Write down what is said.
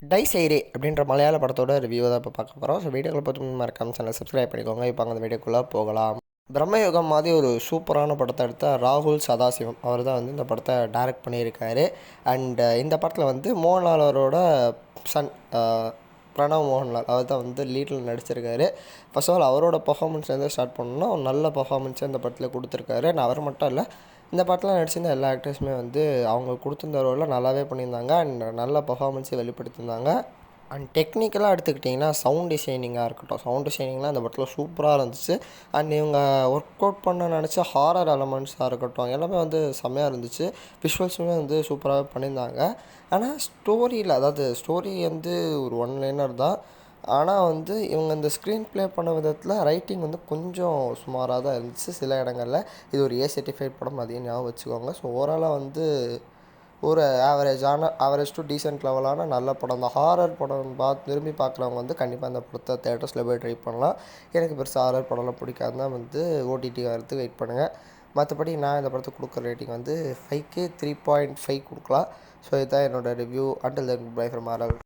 Dies எய்ரே அப்படின்ற மலையாள படத்தோட ரிவ்யூ தான் இப்போ பார்க்க போகிறோம். ஸோ வீடியோக்களை பார்த்து மறக்காம சேனல் சப்ஸ்கிரைப் பண்ணிக்கோங்க. இப்போ அந்த வீடியோக்குள்ளே போகலாம். பிரம்மயுகம் மாதிரி ஒரு சூப்பரான படத்தை எடுத்த ராகுல் சதாசிவம் அவர் தான் வந்து இந்த படத்தை டைரக்ட் பண்ணியிருக்காரு. அண்டு இந்த படத்தில் வந்து மோகன்லால் அவரோட சன் பிரணவ் மோகன்லால் அவர் தான் வந்து லீடில் நடிச்சிருக்காரு. ஃபர்ஸ்ட் ஆஃப் ஆல் அவரோட பர்ஃபார்மன்ஸ்லேருந்து ஸ்டார்ட் பண்ணோன்னா ஒரு நல்ல பர்ஃபார்மன்ஸை இந்த படத்தில் கொடுத்துருக்காரு. நான் அவர் மட்டும் இல்லை, இந்த படத்தில் நடிச்சிருந்த எல்லா ஆக்டர்ஸுமே வந்து அவங்க கொடுத்துருந்த ரோலில் நல்லாவே பண்ணியிருந்தாங்க. அண்ட் நல்ல பர்ஃபார்மன்ஸை வெளிப்படுத்தியிருந்தாங்க. அண்ட் டெக்னிக்கலாக எடுத்துக்கிட்டிங்கன்னா சவுண்ட் டிசைனிங்காக இருக்கட்டும், சவுண்ட் டிசைனிங்லாம் இந்த படத்தில் சூப்பராக இருந்துச்சு. அண்ட் இவங்க ஒர்க் அவுட் பண்ண நினச்ச ஹாரர் எலமெண்ட்ஸாக இருக்கட்டும் எல்லாமே வந்து செம்மையாக இருந்துச்சு. விஷுவல்ஸுமே வந்து சூப்பராகவே பண்ணியிருந்தாங்க. ஆனால் ஸ்டோரியில், அதாவது ஸ்டோரி வந்து ஒரு ஒன் லைனர் தான். ஆனால் வந்து இவங்க இந்த ஸ்க்ரீன் ப்ளே பண்ண விதத்தில் ரைட்டிங் வந்து கொஞ்சம் சுமாராக தான் இருந்துச்சு சில இடங்களில். இது ஒரு A certified படம், அதையும் ஞாபகம் வச்சுக்கோங்க. ஸோ ஓவராலாக வந்து ஒரு ஆவரேஜ் டு டீசென்ட் லெவலான நல்ல படம் தான். ஹாரர் படம் விரும்பி பார்க்குறவங்க வந்து கண்டிப்பாக இந்த படத்தை தேட்டர்ஸில் போய் ட்ரை பண்ணலாம். எனக்கு பெருசாக ஹாரர் படம்லாம் பிடிக்காதுன்னா வந்து ஓடிடி வரத்துக்கு வெயிட் பண்ணுங்கள். மற்றபடி நான் இந்த படத்துக்கு கொடுக்குற ரேட்டிங் வந்து 5K 3.5 கொடுக்கலாம். ஸோ இதுதான் என்னோடய review. Until then by from RL.